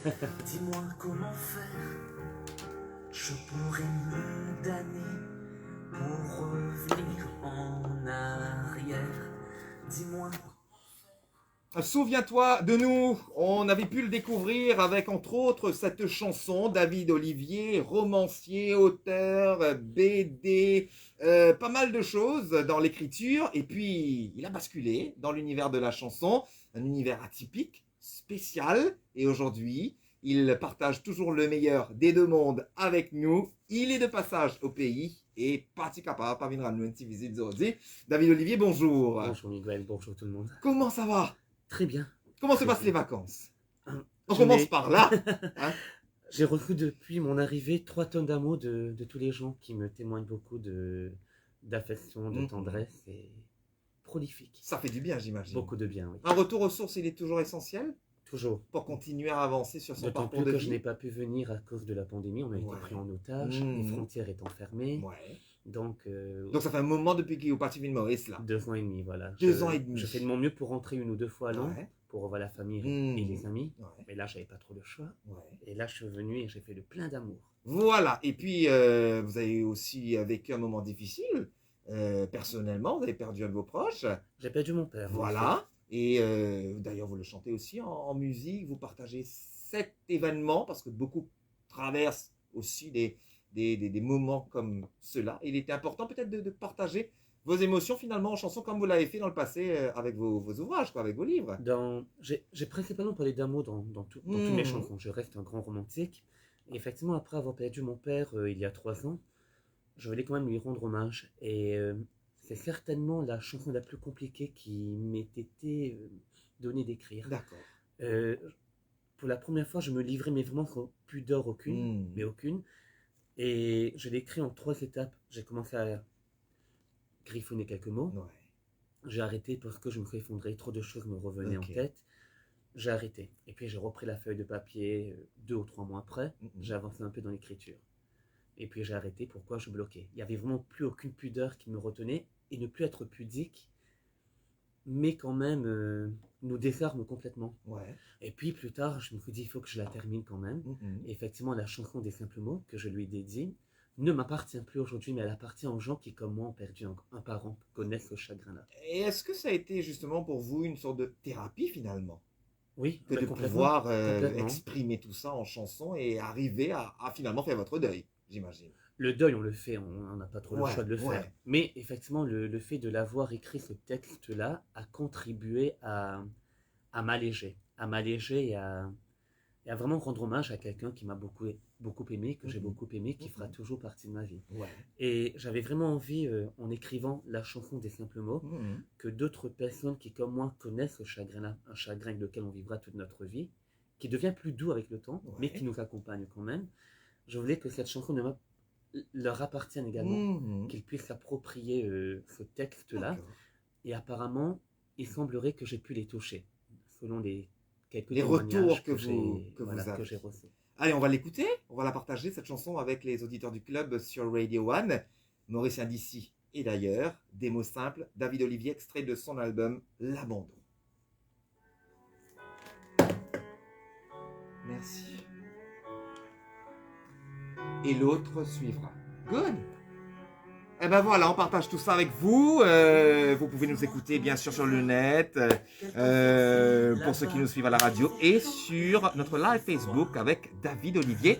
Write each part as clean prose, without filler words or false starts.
Dis-moi comment faire, je pourrais me damner pour revenir en arrière. Dis-moi. Souviens-toi de nous, on avait pu le découvrir avec entre autres cette chanson, David Olivier, romancier, auteur, BD, pas mal de choses dans l'écriture, et puis il a basculé dans l'univers de la chanson, un univers atypique, spécial, et aujourd'hui il partage toujours le meilleur des deux mondes avec nous, il est de passage au pays, et parti capable, pas venir à nous visite aujourd'hui. David Olivier, bonjour. Bonjour Miguel, bonjour tout le monde. Comment ça va? Très bien. Comment se Très passent bien. les vacances? On Je commence n'ai- par là. Hein? J'ai reçu depuis mon arrivée 3 tonnes d'amour de tous les gens qui me témoignent beaucoup d'affection, de Mhm. tendresse et prolifique. Ça fait du bien, j'imagine. Beaucoup de bien, oui. Un retour aux sources, il est toujours essentiel Toujours. pour continuer à avancer sur son D'autant parcours plus de que vie. je n'ai pas pu venir à cause de la pandémie. On a été Ouais. pris en otage, Mhm. les frontières étant fermées. Ouais. Donc Donc ça fait un moment depuis qu'il est parti de Maurice là. 2 ans et demi, voilà. 2 ans et demi. Je fais de mon mieux pour rentrer 1 ou 2 fois à l'an, Ouais. pour revoir la famille Mhm. et les amis. Ouais. Mais là, j'avais pas trop le choix. Ouais. Et là, je suis venu et j'ai fait le plein d'amour. Voilà. Et puis vous avez aussi vécu un moment difficile. Personnellement, vous avez perdu un de vos proches. J'ai perdu mon père. en effet. Voilà. Et d'ailleurs, vous le chantez aussi en musique. Vous partagez cet événement parce que beaucoup traversent aussi des moments comme cela. Il était important peut-être de partager vos émotions finalement en chanson comme vous l'avez fait dans le passé avec vos ouvrages, quoi, avec vos livres. J'ai principalement parlé d'amour dans toutes mes chansons. Je reste un grand romantique. Et effectivement, après avoir perdu mon père il y a 3 ans, je voulais quand même lui rendre hommage. Et c'est certainement la chanson la plus compliquée qui m'ait été donnée d'écrire. D'accord. Pour la première fois, je me livrais, mais vraiment sans pudeur aucune, mais aucune. Et je l'ai écrit en 3 étapes. J'ai commencé à griffonner quelques mots. Ouais. J'ai arrêté parce que je me suis effondré, trop de choses me revenaient Ok. en tête. J'ai arrêté. Et puis j'ai repris la feuille de papier 2 ou 3 mois après. J'ai avancé un peu dans l'écriture. Et puis j'ai arrêté. Pourquoi? Je bloquais. Il n'y avait vraiment plus aucune pudeur qui me retenait. Et ne plus être pudique, mais quand même nous désarme complètement. Ouais. Et puis plus tard, je me suis dit, il faut que je la termine quand même. Et effectivement, la chanson des simples mots que je lui dédie ne m'appartient plus aujourd'hui, mais elle appartient aux gens qui, comme moi, ont perdu un parent, connaissent ce chagrin-là. Et est-ce que ça a été justement pour vous une sorte de thérapie finalement? Oui, Que mais de complètement. pouvoir Complètement. exprimer tout ça en chanson et arriver à finalement faire votre deuil, j'imagine. Le deuil, on le fait, on n'a pas trop Ouais, le choix de le ouais. faire. Mais effectivement, le fait de l'avoir écrit ce texte-là a contribué à m'alléger. À m'alléger et à vraiment rendre hommage à quelqu'un qui m'a beaucoup aimé, que j'ai beaucoup aimé, qui fera toujours partie de ma vie. Ouais. Et j'avais vraiment envie, en écrivant la chanson des simples mots, que d'autres personnes qui, comme moi, connaissent ce chagrin-là, un chagrin avec lequel on vivra toute notre vie, qui devient plus doux avec le temps, mais qui nous accompagne quand même, je voulais que cette chanson leur appartienne également, qu'ils puissent s'approprier ce texte-là. D'accord. Et apparemment, il semblerait que j'ai pu les toucher, selon quelques Les témoignages retours que j'ai vous avez. j'ai reçus. Allez, on va l'écouter, on va la partager, cette chanson, avec les auditeurs du club sur Radio One. Mauricien d'ici et d'ailleurs, des mots simples, David Olivier, extrait de son album L'Abandon. Merci. Et l'autre suivra. Good. Eh ben voilà, on partage tout ça avec vous. Vous pouvez nous écouter bien sûr sur le net, pour ceux qui nous suivent à la radio, et sur notre live Facebook avec David Olivier,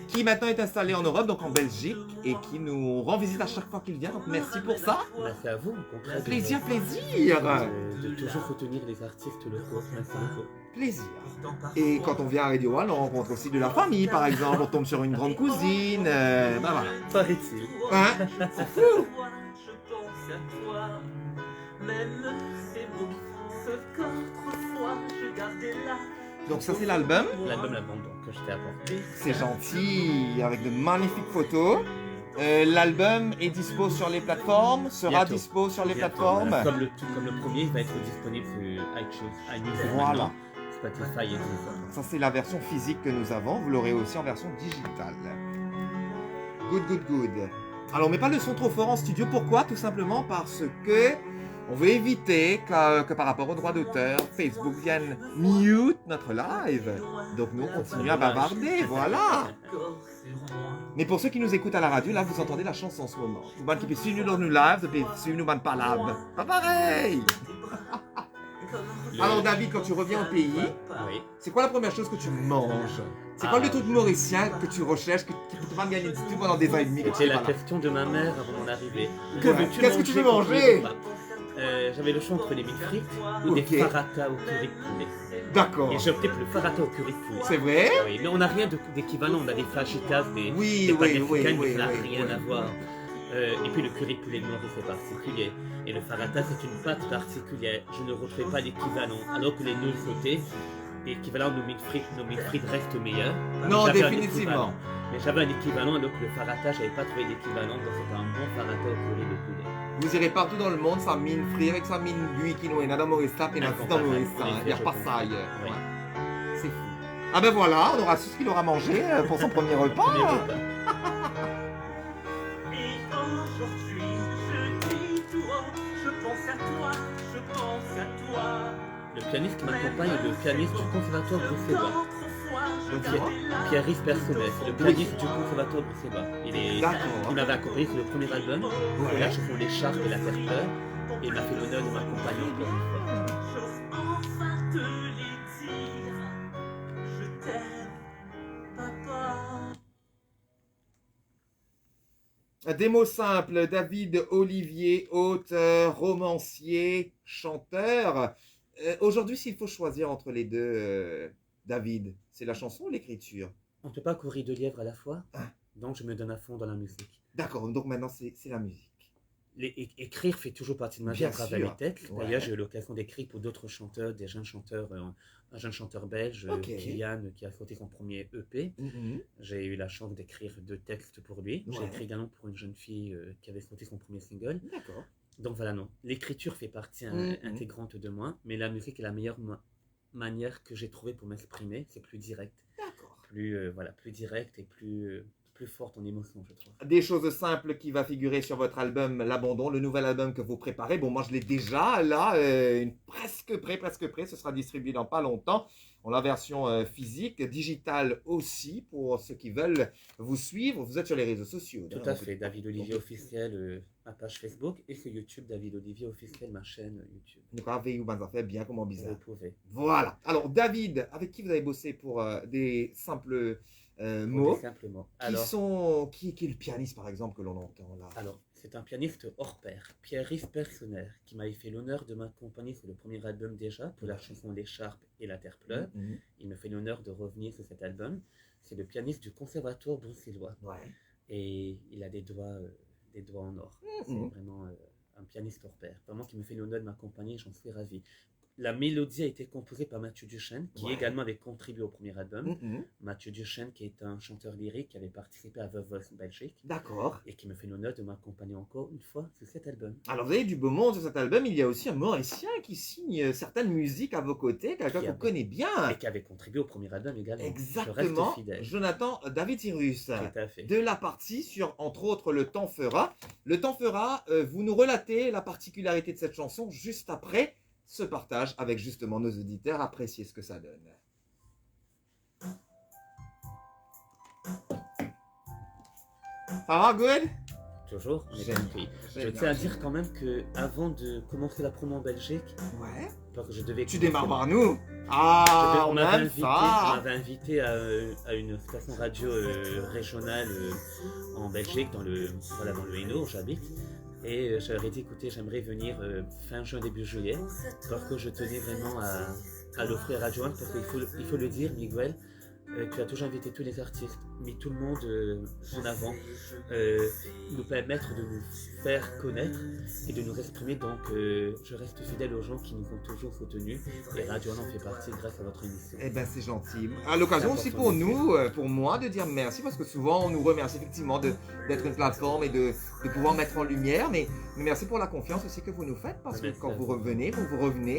qui maintenant est installé en Europe, donc en Belgique, et qui nous rend visite à chaque fois qu'il vient. Donc merci pour ça. Merci à vous, au contraire. Plaisir. De toujours soutenir les artistes locaux. Merci beaucoup. Plaisir. Et quand on vient à Radio One, on rencontre aussi de la famille, par exemple. On tombe sur une grande cousine. Ben voilà. Paraît-il. Hein? C'est fou. Je pense à toi, même ces mots, ce qu'autrefois je gardais là. Donc ça c'est l'album. L'album L'Abandon que je t'ai apporté. C'est gentil, avec de magnifiques photos. L'album est dispo sur les plateformes, sera Bientôt. dispo sur les Bientôt, plateformes. voilà. Comme le premier, il va être disponible sur iTunes Voilà. maintenant, Spotify et tout ça. Ça c'est la version physique que nous avons, vous l'aurez aussi en version digitale. Good. Alors on met pas le son trop fort en studio, pourquoi? Tout simplement parce que On veut éviter que par rapport aux droits d'auteur, Facebook vienne mute notre live. Donc nous, on continue à bavarder, voilà. Mais pour ceux qui nous écoutent à la radio, là, vous entendez la chanson en ce moment. Vous qui pouvez suivre nous dans nos lives, et suivre nous pas live. Pas pareil. Alors David, quand tu reviens au pays, Oui. c'est quoi la première chose que tu manges? C'est quoi le truc mauricien que tu recherches, que tu peux pas me gagner du tout pendant des ans et demi? C'était la question de ma mère avant mon arrivée. Qu'est-ce que tu veux manger? J'avais le choix entre les mille frites ou des farata au curry de poulet. D'accord. Et j'ai opté pour le farata au curry de poulet. C'est vrai? Oui, mais on n'a rien d'équivalent. On a des fajitas, des pâtes africaines, mais ça n'a rien à voir. Et puis le curry de poulet de Maurice est particulier. Et le farata, c'est une pâte particulière. Je ne retrouvais pas d'équivalent. Alors que les nouilles sautées, l'équivalent de nos mille frites reste meilleur. Non, définitivement. Mais j'avais un équivalent, alors que le farata, je n'avais pas trouvé d'équivalent. Donc c'était un bon farata au curry de poulet. Vous irez partout dans le monde, ça mine frit avec sa mine bui qui nous est dans Maurice et dans Maurice. Il n'y a pas ça ailleurs. Oui. C'est fou. Ah ben voilà, on aura su ce qu'il aura mangé pour son premier repas. Et aujourd'hui, je dis tout haut, je pense à toi, je pense à toi. Le pianiste qui m'accompagne est le pianiste du conservatoire bruxellois. Pierre-Yves Personnel, c'est le pianiste du conservatoire bruxellois. Il m'avait accompagné sur le premier album, la chanson L'écharpe et la terre-pleure, et il m'a fait l'honneur de m'accompagner encore une fois. J'ose enfin te les dire, je t'aime, papa. Des mots simples, David Olivier, auteur, romancier, chanteur. Aujourd'hui, s'il faut choisir entre les deux, David, c'est la chanson ou l'écriture? On ne peut pas courir deux lièvres à la fois, donc je me donne à fond dans la musique. D'accord, donc maintenant c'est la musique. Écrire fait toujours partie de ma vie à travers les textes. Ouais. D'ailleurs, j'ai eu l'occasion d'écrire pour d'autres chanteurs, des jeunes chanteurs, un jeune chanteur belge, Kylian, qui a sorti son premier EP. J'ai eu la chance d'écrire 2 textes pour lui. J'ai écrit également pour une jeune fille qui avait sorti son premier single. D'accord. Donc voilà, non. L'écriture fait partie intégrante de moi, mais la musique est la meilleure manière que j'ai trouvée pour m'exprimer. C'est plus direct. D'accord. Plus direct et plus forte en émotion, je trouve. Des choses simples qui va figurer sur votre album L'Abandon, le nouvel album que vous préparez. Bon, moi je l'ai déjà là, presque prêt. Ce sera distribué dans pas longtemps. On a la version physique, digitale aussi pour ceux qui veulent vous suivre. Vous êtes sur les réseaux sociaux. Tout à fait, David Olivier officiel, ma page Facebook, et sur YouTube, David Olivier officiel, ma chaîne YouTube. Donc avez-vous fait bien comment bizarre. Vous pouvez. Voilà. Alors David, avec qui vous avez bossé pour des simples mots? Simplement. Qui est le pianiste par exemple que l'on entend là? Alors, c'est un pianiste hors pair, Pierre-Yves Personnel, qui m'avait fait l'honneur de m'accompagner sur le premier album déjà, pour la chanson L'écharpe et la terre-pleure. Il me fait l'honneur de revenir sur cet album. C'est le pianiste du conservatoire bruxellois. Et il a des doigts en or. C'est vraiment un pianiste hors pair. Vraiment qui me fait l'honneur de m'accompagner, j'en suis ravi. La mélodie a été composée par Mathieu Duchesne, qui également avait contribué au premier album. Mathieu Duchesne, qui est un chanteur lyrique qui avait participé à The Voice Belgique. D'accord. Et qui me fait l'honneur de m'accompagner encore une fois sur cet album. Alors vous avez du beau monde sur cet album. Il y a aussi un Mauricien qui signe certaines musiques à vos côtés, quelqu'un qu'on connaît bien. Et qui avait contribué au premier album également. Exactement. Je reste fidèle. Jonathan David Cyrus. Tout à fait. De la partie sur, entre autres, Le Temps Fera. Le Temps Fera, vous nous relatez la particularité de cette chanson juste après ce partage avec justement nos auditeurs. Appréciez ce que ça donne. Ça va, good? Toujours, je tiens à dire quand même que avant de commencer la promo en Belgique, parce que je devais. Tu démarres par nous. Ah, on aime ça. On m'avait invité à une station radio régionale en Belgique, dans le Hainaut où j'habite. Et j'aurais dit, écoutez, j'aimerais venir fin juin, début juillet, parce que je tenais vraiment à l'offrir à Radio 1, parce qu'il faut le dire, Miguel, tu as toujours invité tous les artistes, mis tout le monde en avant, nous permettre de nous faire connaître et de nous exprimer. Donc je reste fidèle aux gens qui nous ont toujours soutenus, et Radio 1 en fait partie grâce à votre émission. Eh bien c'est gentil. À l'occasion aussi pour nous, pour moi, de dire merci, parce que souvent on nous remercie effectivement d'être une plateforme et de pouvoir mettre en lumière, mais Mais merci pour la confiance aussi que vous nous faites, parce que Merci quand à vous vous. revenez,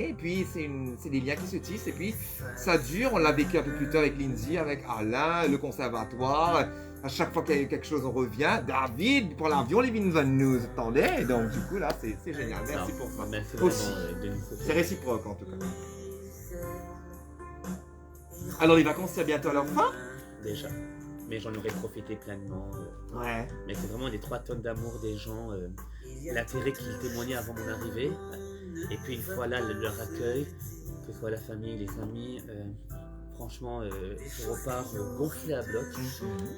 et puis c'est des liens qui se tissent, et puis ça dure. On l'a vécu un peu plus tard avec Lindsay, avec Alain, le conservatoire. À chaque fois qu'il y a eu quelque chose, on revient. David, pour l'avion, les Vinvan nous attendait. Donc, du coup, là, c'est génial. Merci Non, pour ça. merci Aussi. vraiment de nous soutenir. C'est réciproque, en tout cas. Alors, les vacances, c'est bientôt à leur fin? Déjà. Mais j'en aurais profité pleinement. Ouais. Mais c'est vraiment des 3 tonnes d'amour des gens. L'intérêt qu'ils témoignaient avant mon arrivée. Et puis une fois là, leur accueil, que ce soit la famille, les amis. Franchement, je repars gonflé à bloc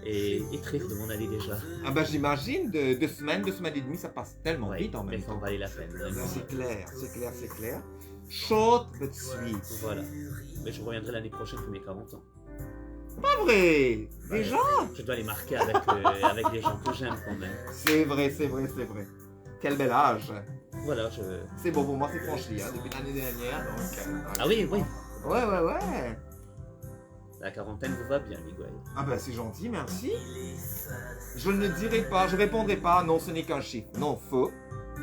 et triste de m'en aller déjà. Ah bah j'imagine, 2 semaines et demie, ça passe tellement Ouais, vite en mais même ça en temps. valait la peine. Vraiment. C'est clair, c'est clair, c'est clair. Short but sweet. Voilà. Mais je reviendrai l'année prochaine pour mes 40 ans. Pas vrai. Déjà? Je dois les marquer avec, avec les gens que j'aime quand même. C'est vrai, c'est vrai, c'est vrai. Quel bel âge. Voilà, C'est bon pour moi, c'est franchi, hein, depuis l'année dernière. Donc, Ah oui, oui. Ouais. La quarantaine vous va bien, Miguel. Ah bah c'est gentil, merci. Je ne dirai pas, je répondrai pas, non ce n'est qu'un chiffre. Non, faux.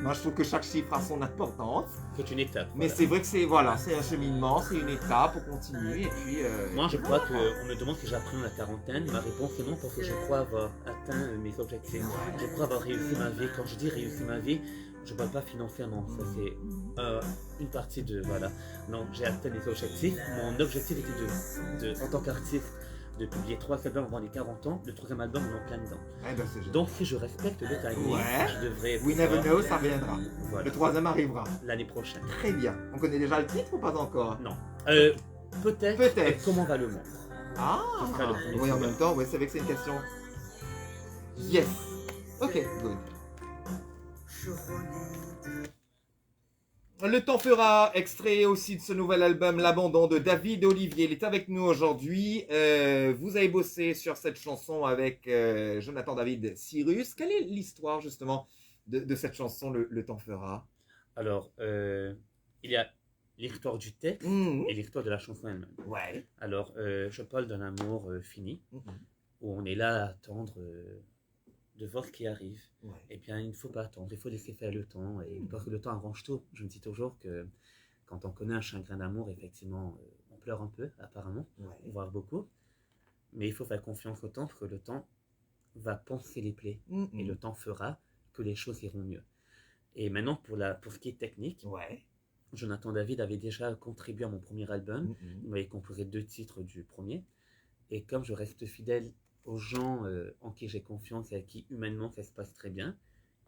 Moi je trouve que chaque chiffre a son importance. C'est une étape. Mais voilà. c'est vrai que c'est un cheminement, c'est une étape, on continue et puis... Moi, je crois qu'on me demande si j'apprends la quarantaine. Ma réponse est non, parce que je crois avoir atteint mes objectifs. Je crois avoir réussi ma vie. Quand je dis réussi ma vie, je ne parle pas financièrement. Ça, c'est une partie de... Voilà. Non, j'ai atteint mes objectifs. Mon objectif était en tant qu'artiste, de publier 3 albums avant les 40 ans. Le 3e album, on est en plein dedans. Eh ben, c'est génial. Donc, si je respecte le timing, Ouais. je devrais... We never know, ça viendra. Voilà. Le 3e arrivera. L'année prochaine. Très bien. On connaît déjà le titre ou pas encore? Non. Peut-être. Peut-être. Et comment va le monde? Ah Ce sera le premier oui, en single. même temps, oui, c'est vrai que c'est une question. Yes. Ok, good. Le temps fera, extrait aussi de ce nouvel album, L'Abandon de David Olivier. Il est avec nous aujourd'hui. Vous avez bossé sur cette chanson avec Jonathan David Cyrus. Quelle est l'histoire justement de cette chanson, Le temps fera? Alors, il y a l'histoire du texte Mhm. et l'histoire de la chanson elle-même. Ouais. Alors, je parle d'un amour fini, Mhm. où on est là à attendre de voir ce qui arrive. Ouais. Eh bien, il ne faut pas attendre, il faut laisser faire le temps, parce que le temps arrange tout. Je me dis toujours que quand on connaît un chagrin d'amour, effectivement, on pleure un peu, apparemment, Ouais. voire beaucoup, mais il faut faire confiance au temps, parce que le temps va panser les plaies, Mhm. et le temps fera que les choses iront mieux. Et maintenant, pour ce qui est technique, Ouais. Jonathan David avait déjà contribué à mon premier album. Mhm. Il m'avait composé 2 titres du premier. Et comme je reste fidèle aux gens en qui j'ai confiance et à qui humainement ça se passe très bien,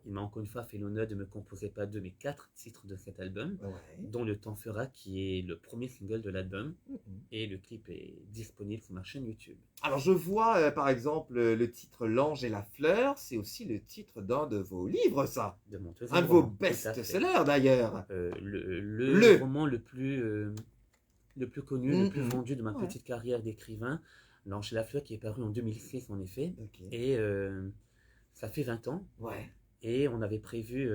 il m'a encore une fois fait l'honneur de me composer pas 2 mais 4 titres de cet album, Ouais. dont Le Temps Fera, qui est le premier single de l'album. Mhm. Et le clip est disponible sur ma chaîne YouTube. Alors je vois par exemple le titre L'Ange et la Fleur, c'est aussi le titre d'un de vos livres, ça. De mon Un de vos roman, tout à fait. best-sellers d'ailleurs. Le roman le plus connu, le plus Mhm. vendu de ma Ouais. petite carrière d'écrivain. L'Ange et la Fleur, qui est paru en 2006 en effet. Ok. Et ça fait 20 ans. Ouais. Et on avait prévu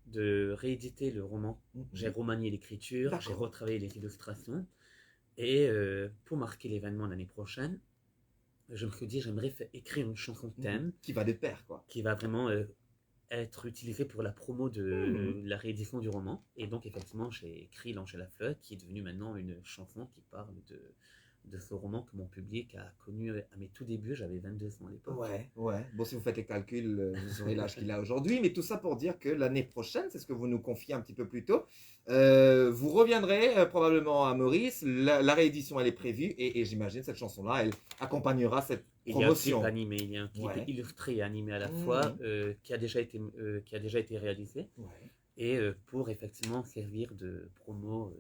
de rééditer le roman. Mhm. J'ai remanié l'écriture, j'ai D'accord. retravaillé les illustrations. Et pour marquer l'événement l'année prochaine, je me suis dit, j'aimerais écrire une chanson thème Qui va de pair, quoi. qui va vraiment être utilisée pour la promo de la réédition du roman. Et donc, effectivement, j'ai écrit L'Ange et la Fleur, qui est devenue maintenant une chanson qui parle de ce roman que mon public a connu à mes tout débuts. J'avais 22 ans à l'époque. Ouais. Bon, si vous faites les calculs, vous saurez l'âge qu'il a aujourd'hui. Mais tout ça pour dire que l'année prochaine, c'est ce que vous nous confiez un petit peu plus tôt, vous reviendrez probablement à Maurice. La réédition, elle est prévue. Et j'imagine cette chanson-là, elle accompagnera cette Il y a un promotion. clip animé, il y a un clip Ouais. illustré et animé à la Mhm. fois qui a déjà été réalisé Ouais. et pour effectivement servir de promo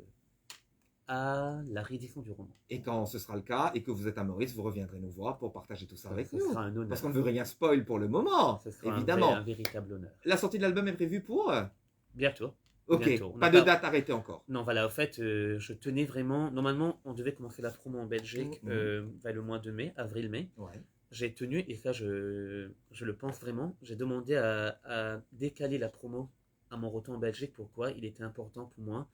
à la réédition du roman. Et quand ce sera le cas et que vous êtes à Maurice, vous reviendrez nous voir pour partager tout ça avec Ce nous. sera un honneur. Parce qu'on ne veut rien spoil pour le moment, Ce sera évidemment. un véritable honneur. La sortie de l'album est prévue pour Bientôt. Ok, Bientôt. On pas n'a de pas- date arrêtée encore. Non, voilà, au fait, je tenais vraiment. Normalement, on devait commencer la promo en Belgique vers le mois de mai, avril-mai. Ouais. J'ai tenu, et ça, je le pense vraiment, j'ai demandé à décaler la promo à mon retour en Belgique. Pourquoi? Il était important pour moi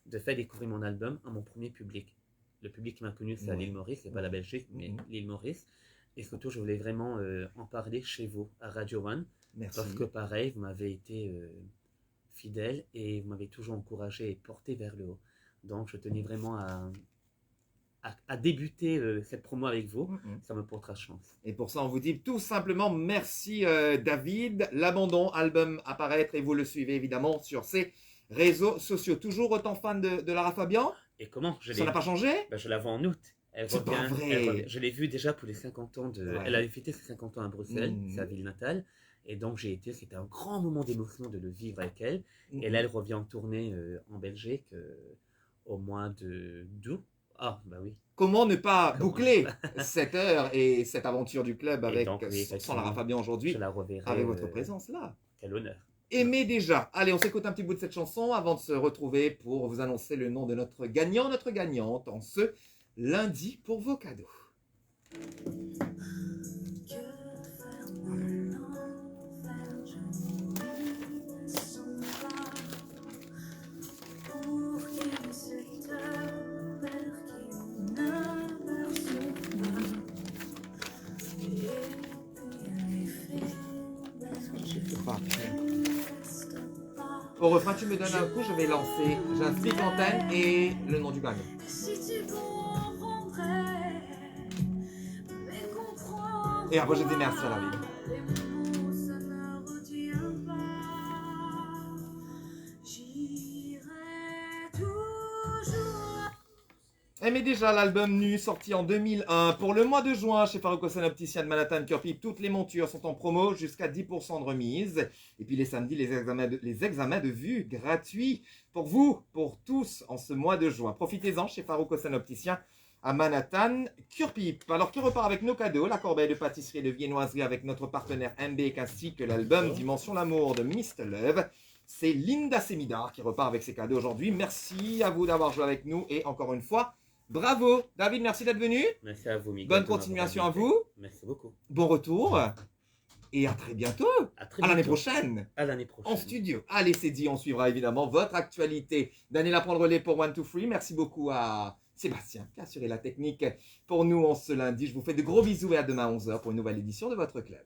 de faire découvrir mon album à mon premier public. Le public qui m'a connu, c'est à Ouais. l'île Maurice, c'est pas la Belgique, mais Mhm. l'île Maurice. Et surtout, je voulais vraiment en parler chez vous, à Radio One. Merci. Parce que pareil, vous m'avez été fidèle et vous m'avez toujours encouragé et porté vers le haut. Donc je tenais vraiment à débuter cette promo avec vous. Ça me portera chance. Et pour ça, on vous dit tout simplement merci David. L'Abandon, album à paraître et vous le suivez évidemment sur ses réseaux sociaux. Toujours autant fan de Lara Fabian? Et comment Ça n'a pas changé? Je la vois en août. C'est pas vrai. Je l'ai vue déjà pour les 50 ans de... Ouais. Elle avait fêté ses 50 ans à Bruxelles, sa ville natale. Et donc c'était un grand moment d'émotion de le vivre avec elle. Et là, elle revient en tournée en Belgique au mois d'août. Ah, bah oui. Comment ne pas boucler cette heure et cette aventure du club avec donc, oui, sans Lara Fabian aujourd'hui, je la reverrai avec votre présence là? Quel honneur. Aimez déjà. Allez, on s'écoute un petit bout de cette chanson avant de se retrouver pour vous annoncer le nom de notre gagnant, notre gagnante en ce lundi pour vos cadeaux. Au refrain, tu me donnes un coup, je vais lancer. J'inspire l'antenne et le nom du gagnant. Et après, je dis merci à la vie. Aimez déjà l'album Nu, sorti en 2001. Pour le mois de juin, chez Farouk Opticien de Manhattan Curpip, toutes les montures sont en promo, jusqu'à 10% de remise. Et puis les samedis, les examens de vue gratuits pour vous, pour tous, en ce mois de juin. Profitez-en chez Farouk Opticien à Manhattan Curpip. Alors, qui repart avec nos cadeaux? La corbeille de pâtisserie et de viennoiserie avec notre partenaire MBK ainsi que l'album Dimension l'amour de Mr. Love. C'est Linda Semidar qui repart avec ses cadeaux aujourd'hui. Merci à vous d'avoir joué avec nous et encore une fois, bravo. David, merci d'être venu. Merci à vous, Miguel. Bonne continuation à vous. Merci beaucoup. Bon retour. Et à très bientôt. À l'année prochaine. À l'année prochaine. En studio. Allez, c'est dit. On suivra évidemment votre actualité. Daniela prend le relais pour 1, 2, 3. Merci beaucoup à Sébastien qui a assuré la technique pour nous en ce lundi. Je vous fais de gros bisous et à demain à 11h pour une nouvelle édition de votre club.